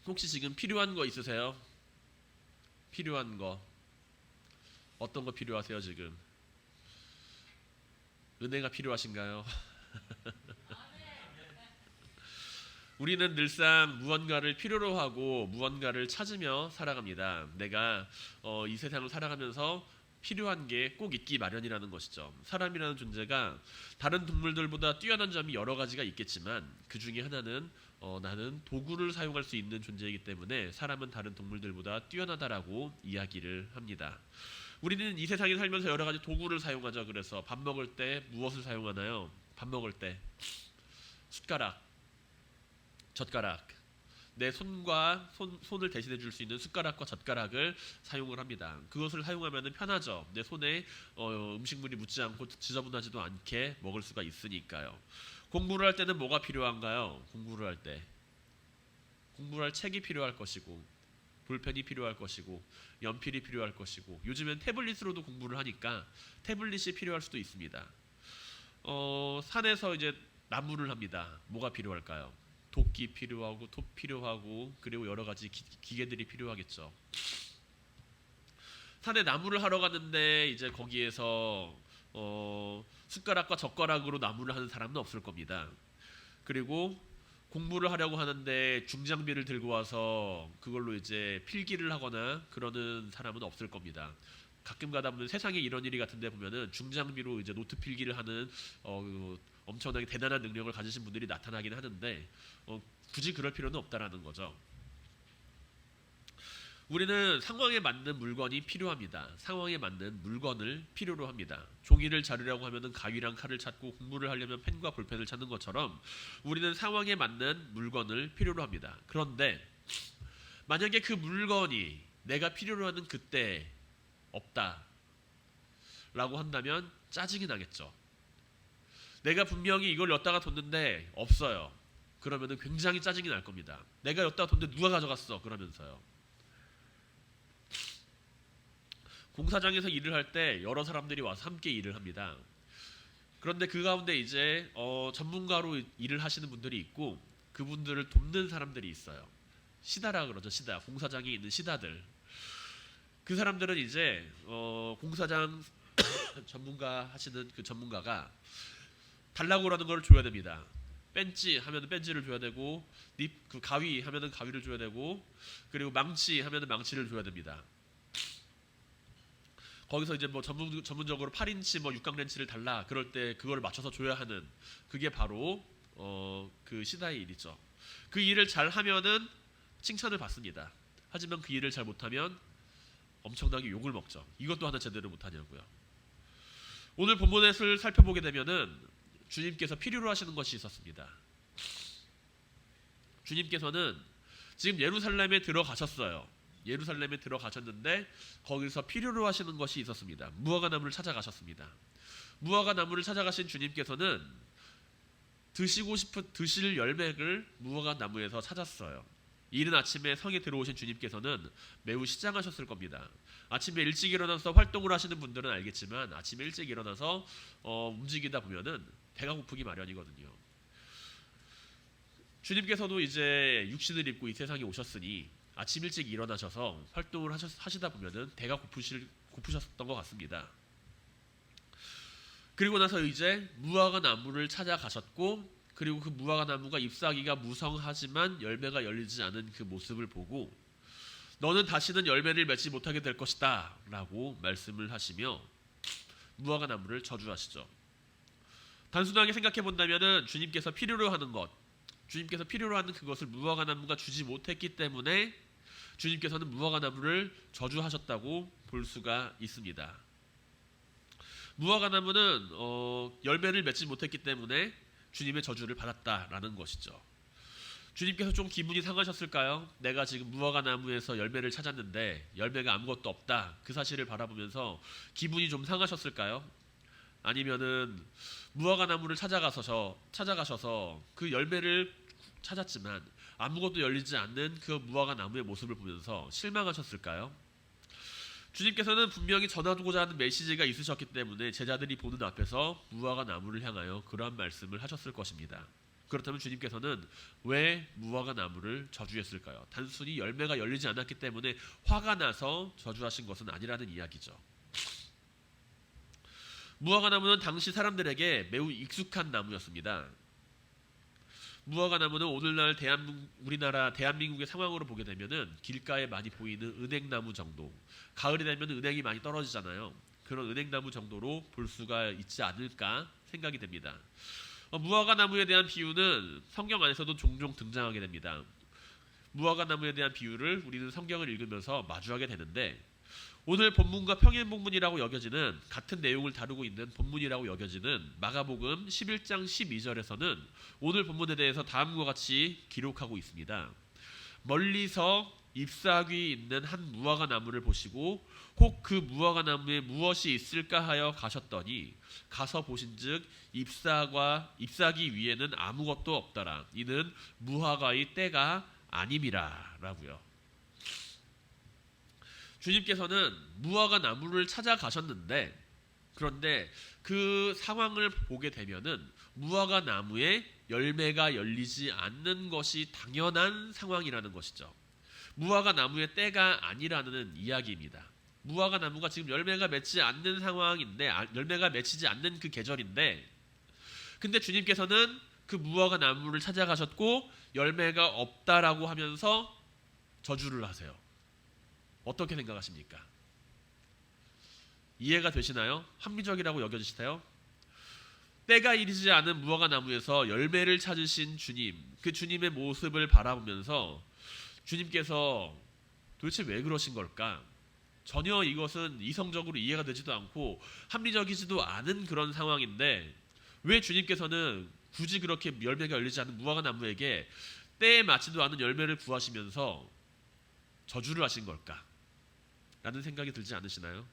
혹시 지금 필요한 거 있으세요? 필요한 거 어떤 거 필요하세요 지금? 은혜가 필요하신가요? 우리는 늘상 무언가를 필요로 하고 무언가를 찾으며 살아갑니다. 내가 이 세상을 살아가면서 필요한 게 꼭 있기 마련이라는 것이죠. 사람이라는 존재가 다른 동물들보다 뛰어난 점이 여러 가지가 있겠지만 그 중에 하나는 나는 도구를 사용할 수 있는 존재이기 때문에 사람은 다른 동물들보다 뛰어나다라고 이야기를 합니다. 우리는 이 세상에 살면서 여러 가지 도구를 사용하죠. 그래서 밥 먹을 때 무엇을 사용하나요? 밥 먹을 때 숟가락, 젓가락, 내 손을 대신해 줄 수 있는 숟가락과 젓가락을 사용을 합니다. 그것을 사용하면 편하죠. 내 손에 음식물이 묻지 않고 지저분하지도 않게 먹을 수가 있으니까요. 공부를 할 때는 뭐가 필요한가요? 공부를 할 때 공부할 책이 필요할 것이고 볼펜이 필요할 것이고 연필이 필요할 것이고 요즘엔 태블릿으로도 공부를 하니까 태블릿이 필요할 수도 있습니다. 산에서 이제 나무를 합니다. 뭐가 필요할까요? 도끼 필요하고 톱 필요하고 그리고 여러 가지 기계들이 필요하겠죠. 산에 나무를 하러 갔는데 이제 거기에서 숟가락과 젓가락으로 나무를 하는 사람은 없을 겁니다. 그리고 공부를 하려고 하는데 중장비를 들고 와서 그걸로 이제 필기를 하거나 그러는 사람은 없을 겁니다. 가끔 가다 보면 세상에 이런 일이 같은데 보면은 중장비로 이제 노트 필기를 하는 엄청나게 대단한 능력을 가지신 분들이 나타나긴 하는데 굳이 그럴 필요는 없다라는 거죠. 우리는 상황에 맞는 물건이 필요합니다. 상황에 맞는 물건을 필요로 합니다. 종이를 자르려고 하면은 가위랑 칼을 찾고 공부를 하려면 펜과 볼펜을 찾는 것처럼 우리는 상황에 맞는 물건을 필요로 합니다. 그런데 만약에 그 물건이 내가 필요로 하는 그때 없다라고 한다면 짜증이 나겠죠. 내가 분명히 이걸 엿다가 뒀는데 없어요. 그러면은 굉장히 짜증이 날 겁니다. 내가 엿다가 뒀는데 누가 가져갔어? 그러면서요. 공사장에서 일을 할 때 여러 사람들이 와서 함께 일을 합니다. 그런데 그 가운데 이제 전문가로 일을 하시는 분들이 있고 그분들을 돕는 사람들이 있어요. 시다라 그러죠. 시다. 공사장에 있는 시다들. 그 사람들은 이제 공사장 전문가 하시는 그 전문가가 달라고 그러는 걸 줘야 됩니다. 벤치 하면은 벤치를 줘야 되고, 그 가위 하면은 가위를 줘야 되고, 그리고 망치 하면은 망치를 줘야 됩니다. 거기서 이제 뭐 전문적으로 8인치 뭐 육각 렌치를 달라 그럴 때 그걸 맞춰서 줘야 하는 그게 바로 그 시다의 일이죠. 그 일을 잘 하면은 칭찬을 받습니다. 하지만 그 일을 잘 못하면 엄청나게 욕을 먹죠. 이것도 하나 제대로 못하냐고요. 오늘 본문을 살펴보게 되면은 주님께서 필요로 하시는 것이 있었습니다. 주님께서는 지금 예루살렘에 들어가셨어요. 예루살렘에 들어가셨는데 거기서 필요로 하시는 것이 있었습니다. 무화과 나무를 찾아가셨습니다. 무화과 나무를 찾아가신 주님께서는 드실 열매를 무화과 나무에서 찾았어요. 이른 아침에 성에 들어오신 주님께서는 매우 시장하셨을 겁니다. 아침에 일찍 일어나서 활동을 하시는 분들은 알겠지만 아침에 일찍 일어나서 움직이다 보면은 배가 고프기 마련이거든요. 주님께서도 이제 육신을 입고 이 세상에 오셨으니 아침 일찍 일어나셔서 활동을 하시다 보면은 배가 고프셨던 것 같습니다. 그리고 나서 이제 무화과 나무를 찾아가셨고 그리고 그 무화과 나무가 잎사귀가 무성하지만 열매가 열리지 않은 그 모습을 보고 너는 다시는 열매를 맺지 못하게 될 것이다 라고 말씀을 하시며 무화과 나무를 저주하시죠. 단순하게 생각해 본다면은 주님께서 필요로 하는 것, 주님께서 필요로 하는 그것을 무화과 나무가 주지 못했기 때문에 주님께서는 무화과 나무를 저주하셨다고 볼 수가 있습니다. 무화과 나무는 열매를 맺지 못했기 때문에 주님의 저주를 받았다라는 것이죠. 주님께서 좀 기분이 상하셨을까요? 내가 지금 무화과 나무에서 열매를 찾았는데 열매가 아무것도 없다. 그 사실을 바라보면서 기분이 좀 상하셨을까요? 아니면은 무화과 나무를 찾아가셔서 그 열매를 찾았지만 아무것도 열리지 않는 그 무화과 나무의 모습을 보면서 실망하셨을까요? 주님께서는 분명히 전하고자 하는 메시지가 있으셨기 때문에 제자들이 보는 앞에서 무화과 나무를 향하여 그러한 말씀을 하셨을 것입니다. 그렇다면 주님께서는 왜 무화과 나무를 저주했을까요? 단순히 열매가 열리지 않았기 때문에 화가 나서 저주하신 것은 아니라는 이야기죠. 무화과 나무는 당시 사람들에게 매우 익숙한 나무였습니다. 무화과 나무는 오늘날 우리나라 대한민국의 상황으로 보게 되면은 길가에 많이 보이는 은행나무 정도, 가을이 되면 은행이 많이 떨어지잖아요. 그런 은행나무 정도로 볼 수가 있지 않을까 생각이 됩니다. 무화과 나무에 대한 비유는 성경 안에서도 종종 등장하게 됩니다. 무화과 나무에 대한 비유를 우리는 성경을 읽으면서 마주하게 되는데, 오늘 본문과 평행 본문이라고 여겨지는, 같은 내용을 다루고 있는 본문이라고 여겨지는 마가복음 11장 12절에서는 오늘 본문에 대해서 다음과 같이 기록하고 있습니다. 멀리서 잎사귀 있는 한 무화과 나무를 보시고 혹 그 무화과 나무에 무엇이 있을까 하여 가셨더니 가서 보신즉 잎사귀 위에는 아무것도 없더라. 이는 무화과의 때가 아님이라 라고요. 주님께서는 무화과 나무를 찾아가셨는데, 그런데 그 상황을 보게 되면은 무화과 나무에 열매가 열리지 않는 것이 당연한 상황이라는 것이죠. 무화과 나무의 때가 아니라는 이야기입니다. 무화과 나무가 지금 열매가 맺지 않는 상황인데, 열매가 맺히지 않는 그 계절인데, 근데 주님께서는 그 무화과 나무를 찾아가셨고 열매가 없다라고 하면서 저주를 하세요. 어떻게 생각하십니까? 이해가 되시나요? 합리적이라고 여겨지시나요? 때가 이르지 않은 무화과 나무에서 열매를 찾으신 주님, 그 주님의 모습을 바라보면서 주님께서 도대체 왜 그러신 걸까? 전혀 이것은 이성적으로 이해가 되지도 않고 합리적이지도 않은 그런 상황인데, 왜 주님께서는 굳이 그렇게 열매가 열리지 않은 무화과 나무에게 때에 맞지도 않은 열매를 구하시면서 저주를 하신 걸까? 라는 생각이 들지 않으시나요?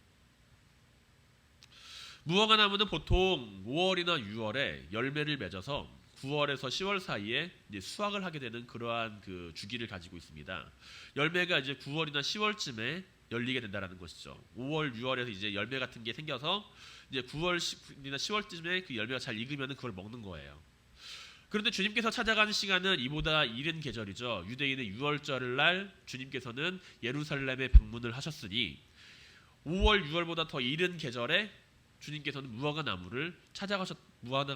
무화과 나무는 보통 5월이나 6월에 열매를 맺어서 9월에서 10월 사이에 이제 수확을 하게 되는 그러한 그 주기를 가지고 있습니다. 열매가 이제 9월이나 10월쯤에 열리게 된다라는 것이죠. 5월, 6월에서 이제 열매 같은 게 생겨서 이제 9월이나 10월쯤에 그 열매가 잘 익으면 그걸 먹는 거예요. 그런데 주님께서 찾아가는 시간은 이보다 이른 계절이죠. 유대인의 6월절을 날 주님께서는 예루살렘에 방문을 하셨으니 5월, 6월보다 더 이른 계절에 주님께서는 무화과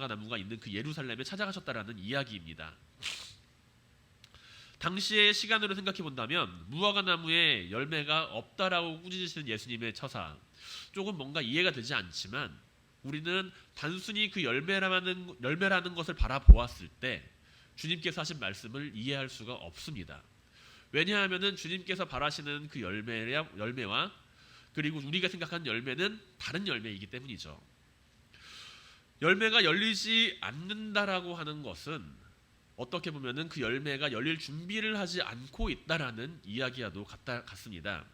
나무가 있는 그 예루살렘에 찾아가셨다라는 이야기입니다. 당시의 시간으로 생각해 본다면 무화과 나무에 열매가 없다라고 꾸짖으시는 예수님의 처사, 조금 뭔가 이해가 되지 않지만 우리는 단순히 그 열매라는 것을 바라보았을 때 주님께서 하신 말씀을 이해할 수가 없습니다. 왜냐하면 주님께서 바라시는 그 열매와 그리고 우리가 생각하는 열매는 다른 열매이기 때문이죠. 열매가 열리지 않는다라고 하는 것은 어떻게 보면은 그 열매가 열릴 준비를 하지 않고 있다라는 이야기와도 같습니다.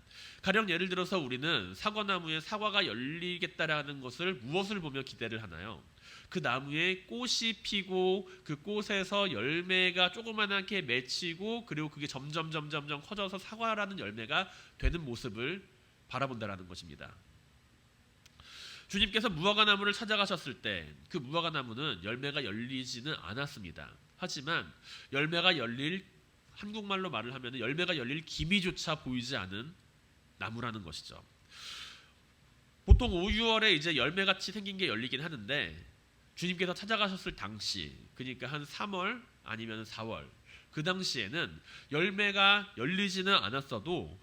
가령 예를 들어서 우리는 사과나무에 사과가 열리겠다라는 것을 무엇을 보며 기대를 하나요? 그 나무에 꽃이 피고 그 꽃에서 열매가 조그만하게 맺히고 그리고 그게 점점 커져서 사과라는 열매가 되는 모습을 바라본다라는 것입니다. 주님께서 무화과 나무를 찾아가셨을 때 그 무화과 나무는 열매가 열리지는 않았습니다. 하지만 열매가 열릴, 한국말로 말을 하면 열매가 열릴 기미조차 보이지 않은 나무라는 것이죠. 보통 5, 6월에 이제 열매같이 생긴 게 열리긴 하는데 주님께서 찾아가셨을 당시, 그러니까 한 3월 아니면 4월, 그 당시에는 열매가 열리지는 않았어도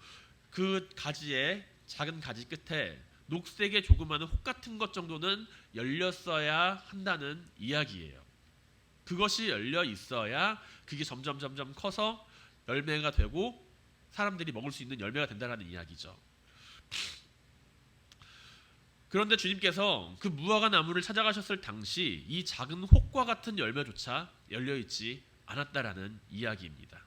그 가지에, 작은 가지 끝에 녹색의 조그마한 혹 같은 것 정도는 열렸어야 한다는 이야기예요. 그것이 열려 있어야 그게 점점 커서 열매가 되고 사람들이 먹을 수 있는 열매가 된다는 이야기죠. 그런데 주님께서 그 무화과 나무를 찾아가셨을 당시 이 작은 혹과 같은 열매조차 열려있지 않았다라는 이야기입니다.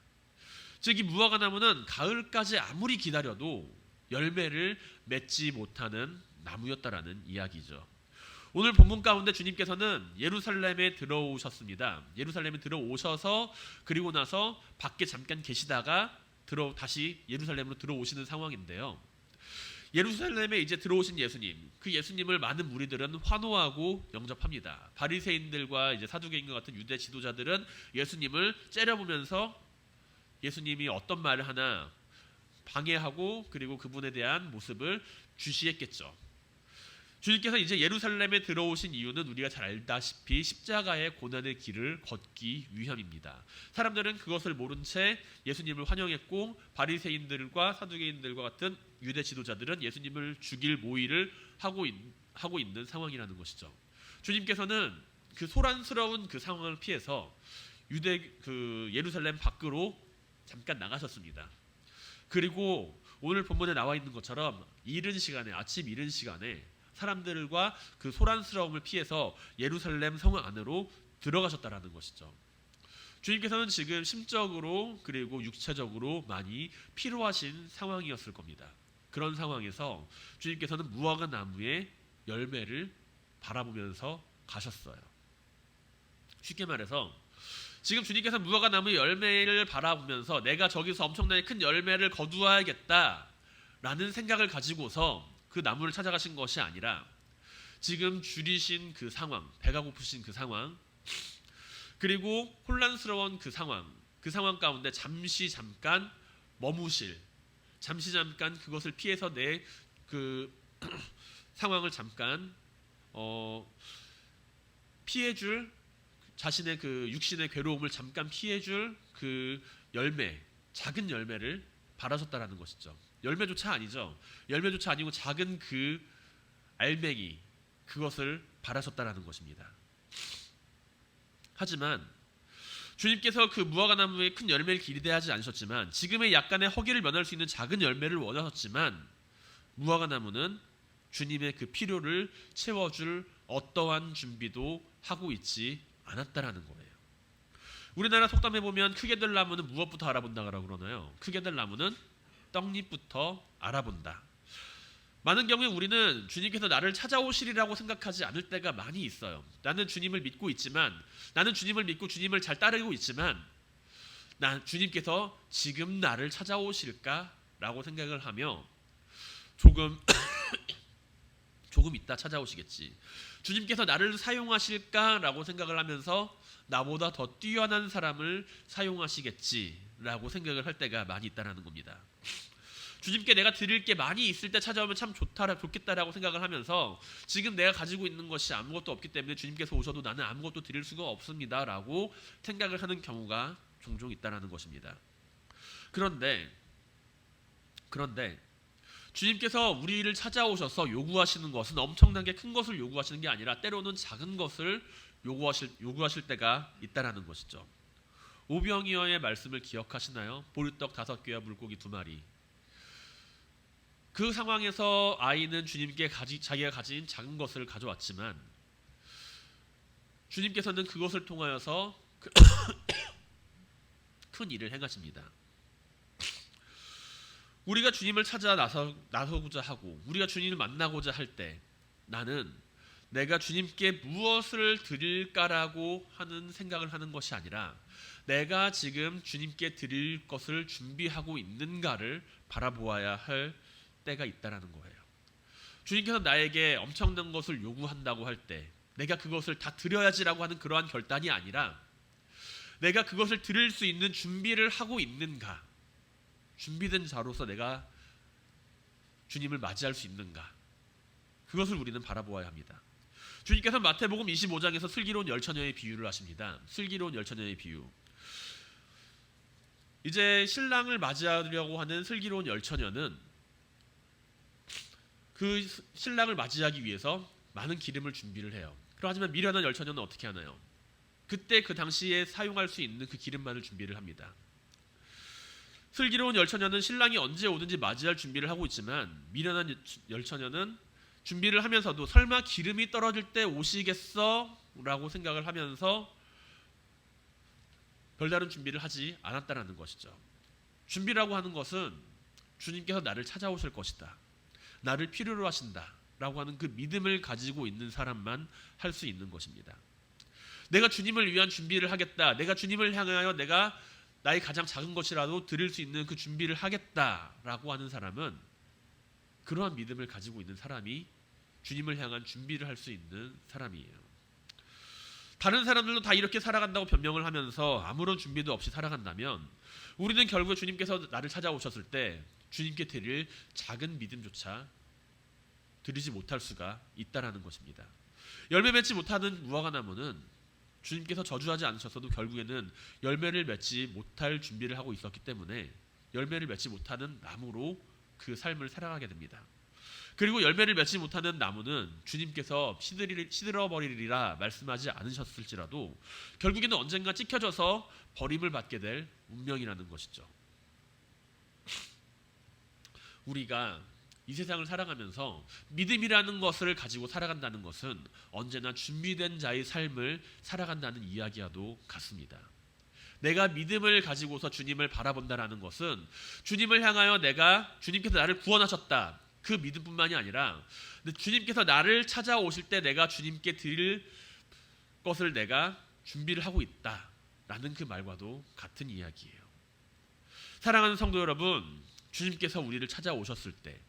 즉 이 무화과 나무는 가을까지 아무리 기다려도 열매를 맺지 못하는 나무였다라는 이야기죠. 오늘 본문 가운데 주님께서는 예루살렘에 들어오셨습니다. 예루살렘에 들어오셔서 그리고 나서 밖에 잠깐 계시다가 다시 예루살렘으로 들어오시는 상황인데요. 예루살렘에 이제 들어오신 예수님, 그 예수님을 많은 무리들은 환호하고 영접합니다. 바리새인들과 이제 사두개인과 같은 유대 지도자들은 예수님을 째려보면서 예수님이 어떤 말을 하나 방해하고 그리고 그분에 대한 모습을 주시했겠죠. 주님께서 이제 예루살렘에 들어오신 이유는 우리가 잘 알다시피 십자가의 고난의 길을 걷기 위함입니다. 사람들은 그것을 모른 채 예수님을 환영했고 바리새인들과 사두개인들과 같은 유대 지도자들은 예수님을 죽일 모의를 하고 있는 상황이라는 것이죠. 주님께서는 그 소란스러운 그 상황을 피해서 예루살렘 밖으로 잠깐 나가셨습니다. 그리고 오늘 본문에 나와 있는 것처럼 아침 이른 시간에 사람들과 그 소란스러움을 피해서 예루살렘 성 안으로 들어가셨다라는 것이죠. 주님께서는 지금 심적으로 그리고 육체적으로 많이 피로하신 상황이었을 겁니다. 그런 상황에서 주님께서는 무화과 나무의 열매를 바라보면서 가셨어요. 쉽게 말해서 지금 주님께서 무화과 나무의 열매를 바라보면서 내가 저기서 엄청나게 큰 열매를 거두어야겠다라는 생각을 가지고서 그 나무를 찾아가신 것이 아니라 지금 줄이신 그 상황, 배가 고프신 그 상황, 그리고 혼란스러운 그 상황 가운데 잠깐 그것을 피해서 내 그 상황을 잠깐 피해줄 자신의 그 육신의 괴로움을 잠깐 피해줄 그 작은 열매를 바라셨다라는 것이죠. 열매조차 아니죠. 열매조차 아니고 작은 그 알맹이, 그것을 바라셨다라는 것입니다. 하지만 주님께서 그 무화과 나무의 큰 열매를 기대하지 않으셨지만, 지금의 약간의 허기를 면할 수 있는 작은 열매를 원하셨지만, 무화과 나무는 주님의 그 필요를 채워줄 어떠한 준비도 하고 있지 않았다라는 거예요. 우리나라 속담에 보면 크게 될 나무는 무엇부터 알아본다라고 그러나요? 크게 될 나무는 떡잎부터 알아본다. 많은 경우에 우리는 주님께서 나를 찾아오시리라고 생각하지 않을 때가 많이 있어요. 나는 주님을 믿고 주님을 잘 따르고 있지만 주님께서 지금 나를 찾아오실까라고 생각을 하며 조금 이따 찾아오시겠지. 주님께서 나를 사용하실까라고 생각을 하면서 나보다 더 뛰어난 사람을 사용하시겠지라고 생각을 할 때가 많이 있다라는 겁니다. 주님께 내가 드릴 게 많이 있을 때 찾아오면 참 좋겠다라고 생각을 하면서 지금 내가 가지고 있는 것이 아무것도 없기 때문에 주님께서 오셔도 나는 아무것도 드릴 수가 없습니다라고 생각을 하는 경우가 종종 있다라는 것입니다. 그런데 주님께서 우리를 찾아오셔서 요구하시는 것은 엄청나게 큰 것을 요구하시는 게 아니라 때로는 작은 것을 요구하실 때가 있다라는 것이죠. 오병이어의 말씀을 기억하시나요? 보리떡 5개와 물고기 2마리. 그 상황에서 아이는 주님께 자기가 가진 작은 것을 가져왔지만 주님께서는 그것을 통하여서 큰 일을 행하십니다. 우리가 주님을 찾아 나서고자 하고 우리가 주님을 만나고자 할 때 나는 내가 주님께 무엇을 드릴까라고 하는 생각을 하는 것이 아니라 내가 지금 주님께 드릴 것을 준비하고 있는가를 바라보아야 할 때가 있다라는 거예요. 주님께서 나에게 엄청난 것을 요구한다고 할 때 내가 그것을 다 드려야지라고 하는 그러한 결단이 아니라 내가 그것을 드릴 수 있는 준비를 하고 있는가, 준비된 자로서 내가 주님을 맞이할 수 있는가, 그것을 우리는 바라보아야 합니다. 주님께서 마태복음 25장에서 슬기로운 열처녀의 비유를 하십니다. 슬기로운 열처녀의 비유. 이제 신랑을 맞이하려고 하는 슬기로운 열처녀는 그 신랑을 맞이하기 위해서 많은 기름을 준비를 해요. 하지만 미련한 열처녀는 어떻게 하나요? 그때 그 당시에 사용할 수 있는 그 기름만을 준비를 합니다. 슬기로운 열처녀는 신랑이 언제 오든지 맞이할 준비를 하고 있지만 미련한 열처녀는 준비를 하면서도 설마 기름이 떨어질 때 오시겠어? 라고 생각을 하면서 별다른 준비를 하지 않았다는 것이죠. 준비라고 하는 것은 주님께서 나를 찾아오실 것이다, 나를 필요로 하신다 라고 하는 그 믿음을 가지고 있는 사람만 할 수 있는 것입니다. 내가 주님을 위한 준비를 하겠다, 내가 주님을 향하여 내가 나의 가장 작은 것이라도 드릴 수 있는 그 준비를 하겠다라고 하는 사람은 그러한 믿음을 가지고 있는 사람이 주님을 향한 준비를 할 수 있는 사람이에요. 다른 사람들도 다 이렇게 살아간다고 변명을 하면서 아무런 준비도 없이 살아간다면 우리는 결국에 주님께서 나를 찾아오셨을 때 주님께 드릴 작은 믿음조차 드리지 못할 수가 있다라는 것입니다. 열매 맺지 못하는 무화과 나무는 주님께서 저주하지 않으셨어도 결국에는 열매를 맺지 못할 준비를 하고 있었기 때문에 열매를 맺지 못하는 나무로 그 삶을 살아가게 됩니다. 그리고 열매를 맺지 못하는 나무는 주님께서 시들어버리리라 말씀하지 않으셨을지라도 결국에는 언젠가 찍혀져서 버림을 받게 될 운명이라는 것이죠. 우리가 이 세상을 살아가면서 믿음이라는 것을 가지고 살아간다는 것은 언제나 준비된 자의 삶을 살아간다는 이야기와도 같습니다. 내가 믿음을 가지고서 주님을 바라본다라는 것은 주님을 향하여 내가 주님께서 나를 구원하셨다. 그 믿음뿐만이 아니라 주님께서 나를 찾아오실 때 내가 주님께 드릴 것을 내가 준비를 하고 있다라는 그 말과도 같은 이야기예요. 사랑하는 성도 여러분, 주님께서 우리를 찾아오셨을 때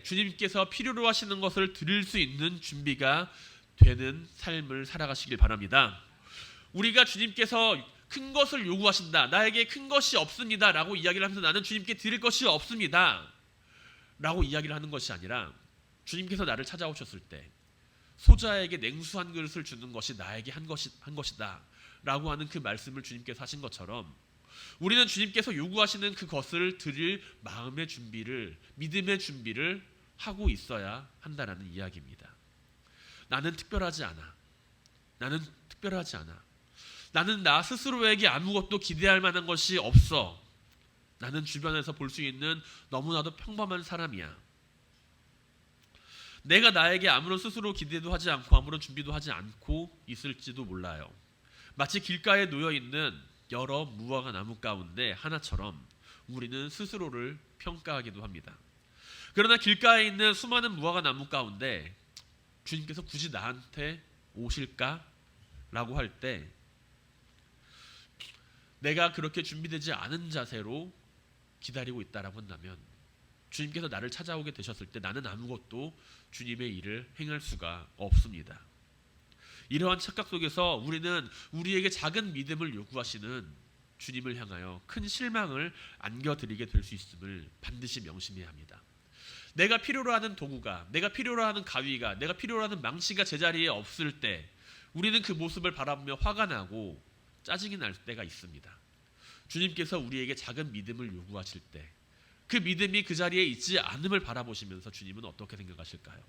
주님께서 필요로 하시는 것을 드릴 수 있는 준비가 되는 삶을 살아가시길 바랍니다. 우리가 주님께서 큰 것을 요구하신다. 나에게 큰 것이 없습니다. 라고 이야기를 하면서 나는 주님께 드릴 것이 없습니다. 라고 이야기를 하는 것이 아니라 주님께서 나를 찾아오셨을 때 소자에게 냉수 한 그릇을 주는 것이 나에게 한 것이다. 라고 하는 그 말씀을 주님께서 하신 것처럼 우리는 주님께서 요구하시는 그것을 드릴 마음의 준비를, 믿음의 준비를 하고 있어야 한다라는 이야기입니다. 나는 특별하지 않아. 나는 나 스스로에게 아무것도 기대할 만한 것이 없어. 나는 주변에서 볼 수 있는 너무나도 평범한 사람이야. 내가 나에게 아무런 스스로 기대도 하지 않고 아무런 준비도 하지 않고 있을지도 몰라요. 마치 길가에 놓여있는 여러 무화과 나무 가운데 하나처럼 우리는 스스로를 평가하기도 합니다. 그러나 길가에 있는 수많은 무화과 나무 가운데 주님께서 굳이 나한테 오실까? 라고 할 때 내가 그렇게 준비되지 않은 자세로 기다리고 있다라고 한다면 주님께서 나를 찾아오게 되셨을 때 나는 아무것도 주님의 일을 행할 수가 없습니다. 이러한 착각 속에서 우리는 우리에게 작은 믿음을 요구하시는 주님을 향하여 큰 실망을 안겨드리게 될 수 있음을 반드시 명심해야 합니다. 내가 필요로 하는 도구가, 내가 필요로 하는 가위가, 내가 필요로 하는 망치가 제자리에 없을 때 우리는 그 모습을 바라보며 화가 나고 짜증이 날 때가 있습니다. 주님께서 우리에게 작은 믿음을 요구하실 때 그 믿음이 그 자리에 있지 않음을 바라보시면서 주님은 어떻게 생각하실까요?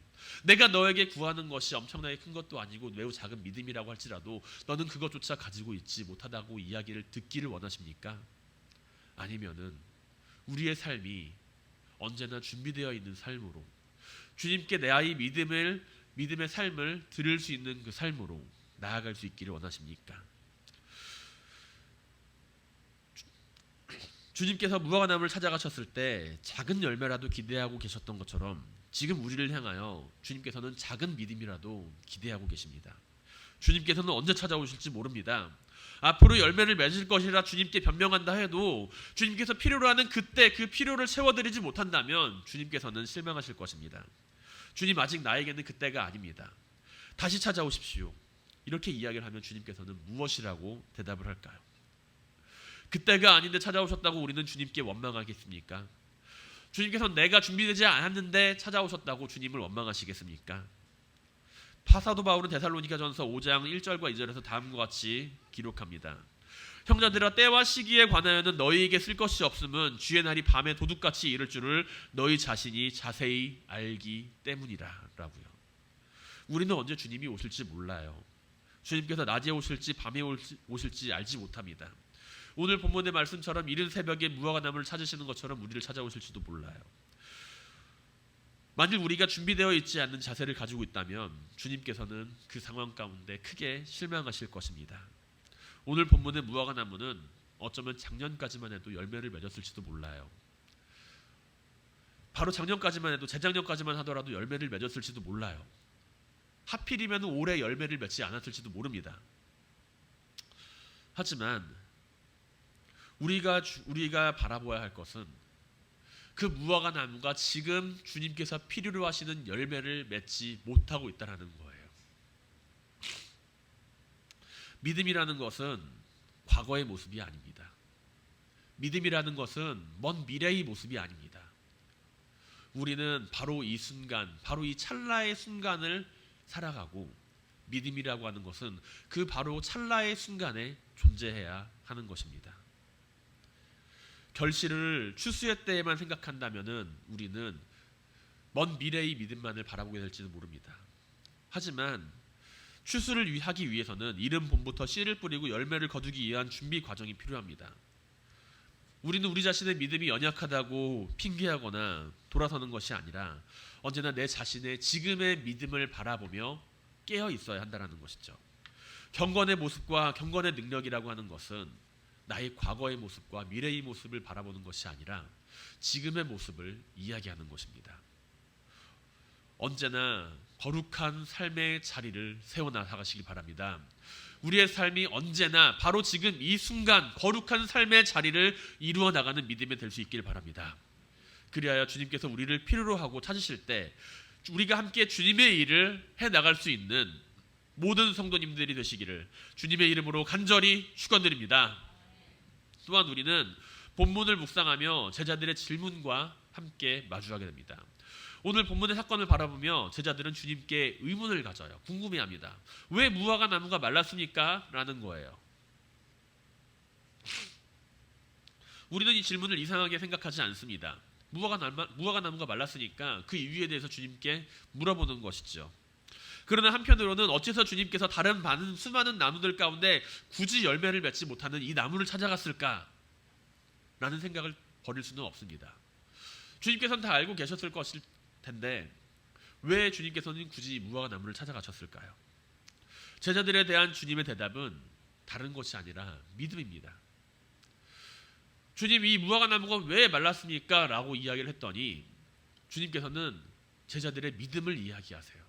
내가 너에게 구하는 것이 엄청나게 큰 것도 아니고 매우 작은 믿음이라고 할지라도 너는 그것조차 가지고 있지 못하다고 이야기를 듣기를 원하십니까? 아니면은 우리의 삶이 언제나 준비되어 있는 삶으로 주님께 내 아이 믿음의 삶을 드릴 수 있는 그 삶으로 나아갈 수 있기를 원하십니까? 주님께서 무화과 나무를 찾아가셨을 때 작은 열매라도 기대하고 계셨던 것처럼 지금 우리를 향하여 주님께서는 작은 믿음이라도 기대하고 계십니다. 주님께서는 언제 찾아오실지 모릅니다. 앞으로 열매를 맺을 것이라 주님께 변명한다 해도 주님께서 필요로 하는 그때 그 필요를 채워드리지 못한다면 주님께서는 실망하실 것입니다. 주님 아직 나에게는 그때가 아닙니다. 다시 찾아오십시오. 이렇게 이야기를 하면 주님께서는 무엇이라고 대답을 할까요? 그때가 아닌데 찾아오셨다고 우리는 주님께 원망하겠습니까? 주님께서는 내가 준비되지 않았는데 찾아오셨다고 주님을 원망하시겠습니까? 사도 바울은 데살로니가전서 5장 1절과 2절에서 다음과 같이 기록합니다. 형제들아 때와 시기에 관하여는 너희에게 쓸 것이 없음은 주의 날이 밤에 도둑같이 이를 줄을 너희 자신이 자세히 알기 때문이라 라고요. 우리는 언제 주님이 오실지 몰라요. 주님께서 낮에 오실지 밤에 오실지 알지 못합니다. 오늘 본문의 말씀처럼 이른 새벽에 무화과 나무를 찾으시는 것처럼 우리를 찾아오실지도 몰라요. 만일 우리가 준비되어 있지 않는 자세를 가지고 있다면 주님께서는 그 상황 가운데 크게 실망하실 것입니다. 오늘 본문의 무화과 나무는 어쩌면 작년까지만 해도 열매를 맺었을지도 몰라요. 바로 작년까지만 해도 재작년까지만 하더라도 열매를 맺었을지도 몰라요. 하필이면 올해 열매를 맺지 않았을지도 모릅니다. 하지만 우리가 바라보아야 할 것은 그 무화과 나무가 지금 주님께서 필요로 하시는 열매를 맺지 못하고 있다는 거예요. 믿음이라는 것은 과거의 모습이 아닙니다. 믿음이라는 것은 먼 미래의 모습이 아닙니다. 우리는 바로 이 순간, 바로 이 찰나의 순간을 살아가고, 믿음이라고 하는 것은 그 바로 찰나의 순간에 존재해야 하는 것입니다. 결실을 추수의 때에만 생각한다면은 우리는 먼 미래의 믿음만을 바라보게 될지도 모릅니다. 하지만 추수를 하기 위해서는 이른 봄부터 씨를 뿌리고 열매를 거두기 위한 준비 과정이 필요합니다. 우리는 우리 자신의 믿음이 연약하다고 핑계하거나 돌아서는 것이 아니라 언제나 내 자신의 지금의 믿음을 바라보며 깨어 있어야 한다는 것이죠. 경건의 모습과 경건의 능력이라고 하는 것은 나의 과거의 모습과 미래의 모습을 바라보는 것이 아니라 지금의 모습을 이야기하는 것입니다. 언제나 거룩한 삶의 자리를 세워나가시기 바랍니다. 우리의 삶이 언제나 바로 지금 이 순간 거룩한 삶의 자리를 이루어 나가는 믿음이 될 수 있길 바랍니다. 그리하여 주님께서 우리를 필요로 하고 찾으실 때 우리가 함께 주님의 일을 해나갈 수 있는 모든 성도님들이 되시기를 주님의 이름으로 간절히 축원드립니다. 또한 우리는 본문을 묵상하며 제자들의 질문과 함께 마주하게 됩니다. 오늘 본문의 사건을 바라보며 제자들은 주님께 의문을 가져요. 궁금해합니다. 왜 무화과 나무가 말랐습니까? 라는 거예요. 우리는 이 질문을 이상하게 생각하지 않습니다. 무화과 나무가 말랐으니까 그 이유에 대해서 주님께 물어보는 것이죠. 그러나 한편으로는 어째서 주님께서 다른 많은 수많은 나무들 가운데 굳이 열매를 맺지 못하는 이 나무를 찾아갔을까? 라는 생각을 버릴 수는 없습니다. 주님께서는 다 알고 계셨을 것일 텐데 왜 주님께서는 굳이 무화과 나무를 찾아가셨을까요? 제자들에 대한 주님의 대답은 다른 것이 아니라 믿음입니다. 주님, 이 무화과 나무가 왜 말랐습니까? 라고 이야기를 했더니 주님께서는 제자들의 믿음을 이야기하세요.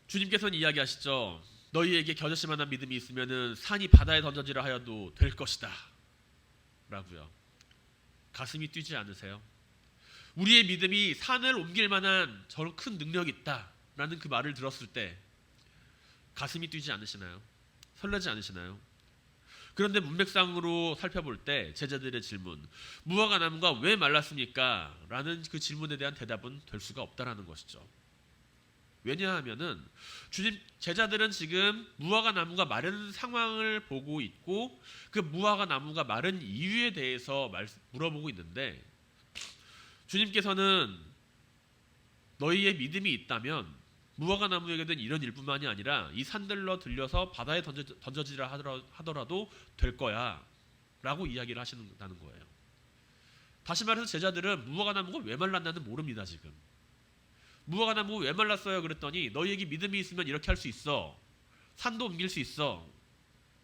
주님께서는 이야기하시죠. 너희에게 겨자씨만한 믿음이 있으면 산이 바다에 던져지라 하여도 될 것이다 라고요. 가슴이 뛰지 않으세요? 우리의 믿음이 산을 옮길 만한 저런 큰 능력이 있다라는 그 말을 들었을 때 가슴이 뛰지 않으시나요? 설레지 않으시나요? 그런데 문맥상으로 살펴볼 때 제자들의 질문, 무화과 나무가 왜 말랐습니까? 라는 그 질문에 대한 대답은 될 수가 없다라는 것이죠. 왜냐하면은 제자들은 지금 무화과 나무가 마른 상황을 보고 있고 그 무화과 나무가 마른 이유에 대해서 물어보고 있는데 주님께서는 너희의 믿음이 있다면 무화과 나무에게는 이런 일뿐만이 아니라 이 산들로 들려서 바다에 던져지라 하더라도 될 거야 라고 이야기를 하신다는 거예요. 다시 말해서 제자들은 무화과 나무가 왜 말랐나는 모릅니다. 지금 무화과 나무 왜 말랐어요? 그랬더니 너희에게 믿음이 있으면 이렇게 할 수 있어. 산도 옮길 수 있어.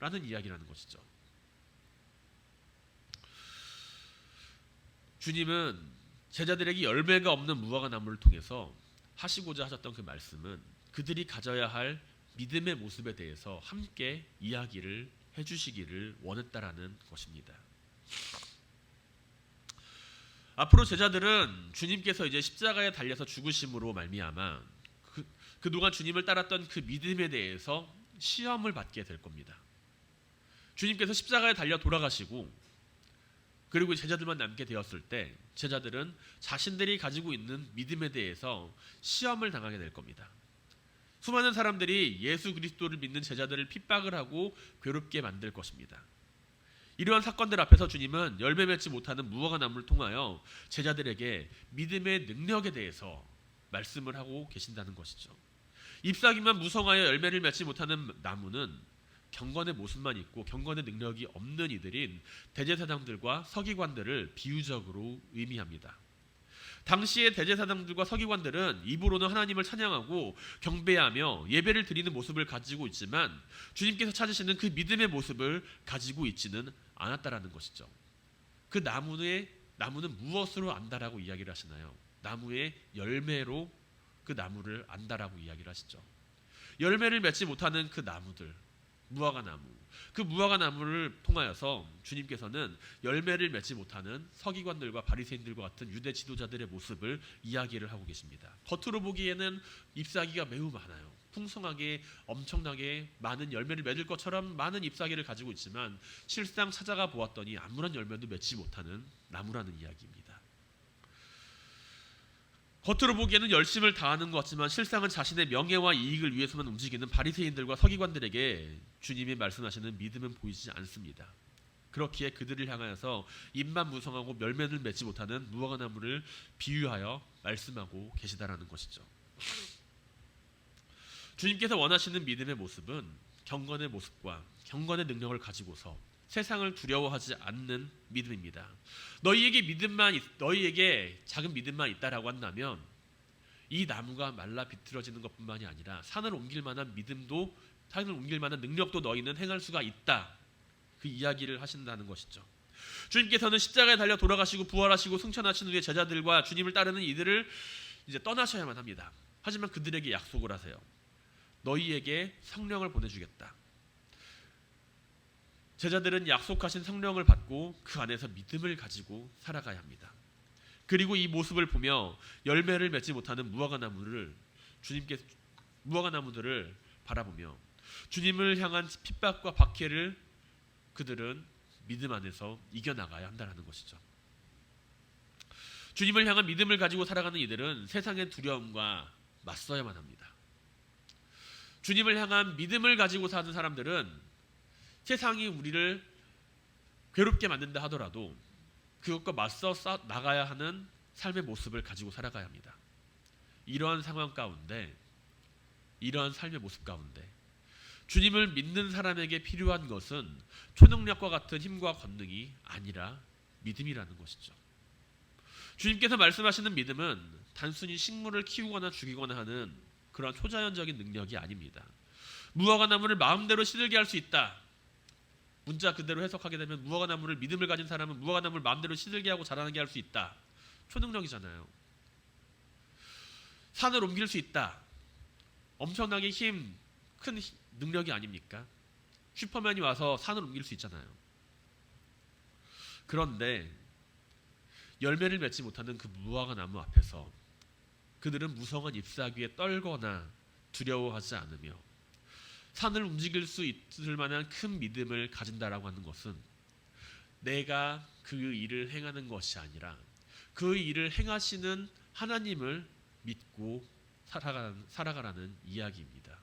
라는 이야기라는 것이죠. 주님은 제자들에게 열매가 없는 무화과 나무를 통해서 하시고자 하셨던 그 말씀은 그들이 가져야 할 믿음의 모습에 대해서 함께 이야기를 해주시기를 원했다라는 것입니다. 앞으로 제자들은 주님께서 이제 십자가에 달려서 죽으심으로 말미암아 그동안 주님을 따랐던 그 믿음에 대해서 시험을 받게 될 겁니다. 주님께서 십자가에 달려 돌아가시고 그리고 제자들만 남게 되었을 때 제자들은 자신들이 가지고 있는 믿음에 대해서 시험을 당하게 될 겁니다. 수많은 사람들이 예수 그리스도를 믿는 제자들을 핍박을 하고 괴롭게 만들 것입니다. 이러한 사건들 앞에서 주님은 열매 맺지 못하는 무화과 나무를 통하여 제자들에게 믿음의 능력에 대해서 말씀을 하고 계신다는 것이죠. 잎사귀만 무성하여 열매를 맺지 못하는 나무는 경건의 모습만 있고 경건의 능력이 없는 이들인 대제사장들과 서기관들을 비유적으로 의미합니다. 당시의 대제사장들과 서기관들은 입으로는 하나님을 찬양하고 경배하며 예배를 드리는 모습을 가지고 있지만 주님께서 찾으시는 그 믿음의 모습을 가지고 있지는 않았다라는 것이죠. 그 나무는 무엇으로 안다라고 이야기를 하시나요? 나무의 열매로 그 나무를 안다라고 이야기를 하시죠. 열매를 맺지 못하는 그 나무들, 무화과 나무. 그 무화과 나무를 통하여서 주님께서는 열매를 맺지 못하는 서기관들과 바리새인들과 같은 유대 지도자들의 모습을 이야기를 하고 계십니다. 겉으로 보기에는 잎사귀가 매우 많아요. 풍성하게 엄청나게 많은 열매를 맺을 것처럼 많은 잎사귀를 가지고 있지만 실상 찾아가 보았더니 아무런 열매도 맺지 못하는 나무라는 이야기입니다. 겉으로 보기에는 열심을 다하는 것 같지만 실상은 자신의 명예와 이익을 위해서만 움직이는 바리새인들과 서기관들에게 주님이 말씀하시는 믿음은 보이지 않습니다. 그렇기에 그들을 향하여서 잎만 무성하고 열매를 맺지 못하는 무화과 나무를 비유하여 말씀하고 계시다라는 것이죠. 주님께서 원하시는 믿음의 모습은 경건의 모습과 경건의 능력을 가지고서 세상을 두려워하지 않는 믿음입니다. 너희에게 작은 믿음만 있다라고 한다면 이 나무가 말라 비틀어지는 것뿐만이 아니라 산을 옮길 만한 능력도 너희는 행할 수가 있다. 그 이야기를 하신다는 것이죠. 주님께서는 십자가에 달려 돌아가시고 부활하시고 승천하신 후에 제자들과 주님을 따르는 이들을 이제 떠나셔야만 합니다. 하지만 그들에게 약속을 하세요. 너희에게 성령을 보내주겠다. 제자들은 약속하신 성령을 받고 그 안에서 믿음을 가지고 살아가야 합니다. 그리고 이 모습을 보며 열매를 맺지 못하는 무화과 나무들을 바라보며 주님을 향한 핍박과 박해를 그들은 믿음 안에서 이겨나가야 한다는 것이죠. 주님을 향한 믿음을 가지고 살아가는 이들은 세상의 두려움과 맞서야만 합니다. 주님을 향한 믿음을 가지고 사는 사람들은 세상이 우리를 괴롭게 만든다 하더라도 그것과 맞서 나가야 하는 삶의 모습을 가지고 살아가야 합니다. 이러한 상황 가운데, 이러한 삶의 모습 가운데 주님을 믿는 사람에게 필요한 것은 초능력과 같은 힘과 권능이 아니라 믿음이라는 것이죠. 주님께서 말씀하시는 믿음은 단순히 식물을 키우거나 죽이거나 하는 그런 초자연적인 능력이 아닙니다. 무화과 나무를 마음대로 시들게 할 수 있다. 문자 그대로 해석하게 되면 무화과 나무를 믿음을 가진 사람은 무화과 나무를 마음대로 시들게 하고 자라나게 할 수 있다. 초능력이잖아요. 산을 옮길 수 있다. 엄청나게 큰 능력이 아닙니까? 슈퍼맨이 와서 산을 옮길 수 있잖아요. 그런데 열매를 맺지 못하는 그 무화과 나무 앞에서 그들은 무성한 잎사귀에 떨거나 두려워하지 않으며 산을 움직일 수 있을 만한 큰 믿음을 가진다라고 하는 것은 내가 그 일을 행하는 것이 아니라 그 일을 행하시는 하나님을 믿고 살아가라는 이야기입니다.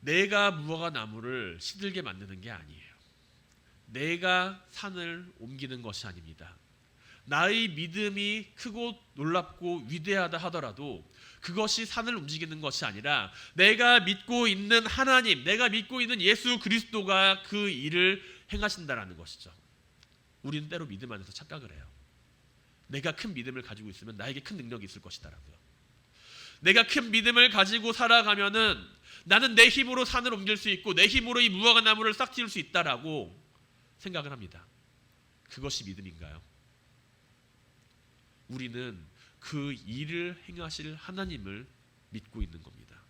내가 무화과 나무를 시들게 만드는 게 아니에요. 내가 산을 옮기는 것이 아닙니다. 나의 믿음이 크고 놀랍고 위대하다 하더라도 그것이 산을 움직이는 것이 아니라 내가 믿고 있는 하나님, 내가 믿고 있는 예수 그리스도가 그 일을 행하신다라는 것이죠. 우리는 때로 믿음 안에서 착각을 해요. 내가 큰 믿음을 가지고 있으면 나에게 큰 능력이 있을 것이다라고요. 내가 큰 믿음을 가지고 살아가면은 나는 내 힘으로 산을 옮길 수 있고 내 힘으로 이 무화과 나무를 싹 틔울 수 있다라고 생각을 합니다. 그것이 믿음인가요? 우리는 그 일을 행하실 하나님을 믿고 있는 겁니다.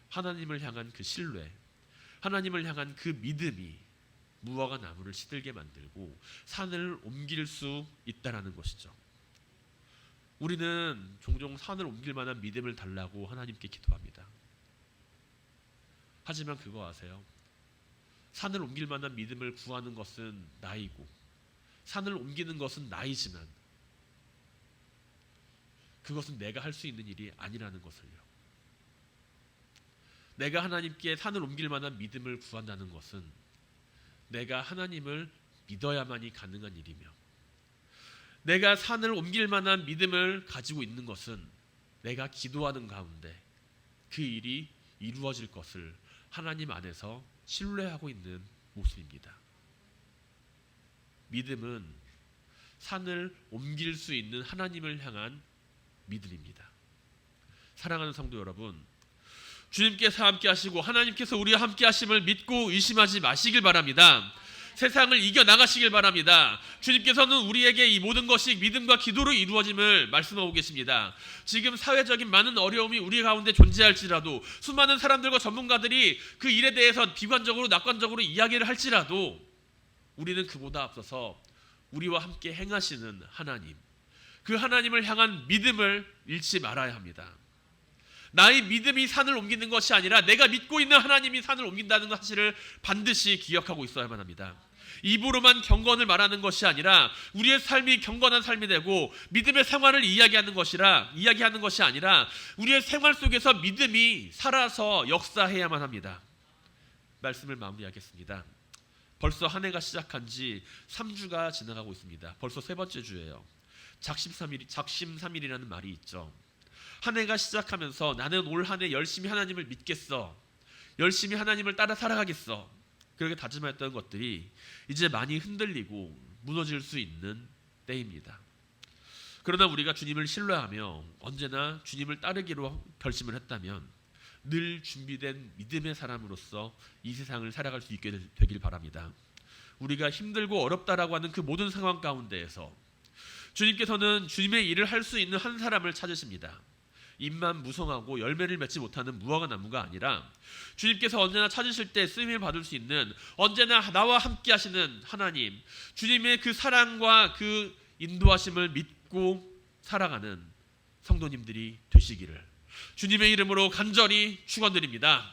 하나님을 향한 그 신뢰, 하나님을 향한 그 믿음이 무화과 나무를 시들게 만들고 산을 옮길 수 있다라는 것이죠. 우리는 종종 산을 옮길 만한 믿음을 달라고 하나님께 기도합니다. 하지만 그거 아세요? 산을 옮길 만한 믿음을 구하는 것은 나이고 산을 옮기는 것은 나이지만 그것은 내가 할 수 있는 일이 아니라는 것을요. 내가 하나님께 산을 옮길 만한 믿음을 구한다는 것은 내가 하나님을 믿어야만이 가능한 일이며 내가 산을 옮길 만한 믿음을 가지고 있는 것은 내가 기도하는 가운데 그 일이 이루어질 것을 하나님 안에서 신뢰하고 있는 모습입니다. 믿음은 산을 옮길 수 있는 하나님을 향한 믿음입니다. 사랑하는 성도 여러분, 주님께서 함께 하시고 하나님께서 우리와 함께 하심을 믿고 의심하지 마시길 바랍니다. 세상을 이겨나가시길 바랍니다. 주님께서는 우리에게 이 모든 것이 믿음과 기도로 이루어짐을 말씀하고 계십니다. 지금 사회적인 많은 어려움이 우리 가운데 존재할지라도, 수많은 사람들과 전문가들이 그 일에 대해서 비관적으로 낙관적으로 이야기를 할지라도, 우리는 그보다 앞서서 우리와 함께 행하시는 하나님, 그 하나님을 향한 믿음을 잃지 말아야 합니다. 나의 믿음이 산을 옮기는 것이 아니라 내가 믿고 있는 하나님이 산을 옮긴다는 사실을 반드시 기억하고 있어야만 합니다. 입으로만 경건을 말하는 것이 아니라 우리의 삶이 경건한 삶이 되고 믿음의 생활을 이야기하는 것이 아니라 우리의 생활 속에서 믿음이 살아서 역사해야만 합니다. 말씀을 마무리하겠습니다. 벌써 한 해가 시작한 지 3주가 지나가고 있습니다. 벌써 세 번째 주예요. 작심삼일이라는 말이 있죠. 한 해가 시작하면서 나는 올 한 해 열심히 하나님을 믿겠어, 열심히 하나님을 따라 살아가겠어, 그렇게 다짐했던 것들이 이제 많이 흔들리고 무너질 수 있는 때입니다. 그러나 우리가 주님을 신뢰하며 언제나 주님을 따르기로 결심을 했다면 늘 준비된 믿음의 사람으로서 이 세상을 살아갈 수 있게 되길 바랍니다. 우리가 힘들고 어렵다라고 하는 그 모든 상황 가운데에서 주님께서는 주님의 일을 할 수 있는 한 사람을 찾으십니다. 잎만 무성하고 열매를 맺지 못하는 무화과 나무가 아니라 주님께서 언제나 찾으실 때 쓰임을 받을 수 있는, 언제나 나와 함께 하시는 하나님, 주님의 그 사랑과 그 인도하심을 믿고 살아가는 성도님들이 되시기를 주님의 이름으로 간절히 축원드립니다.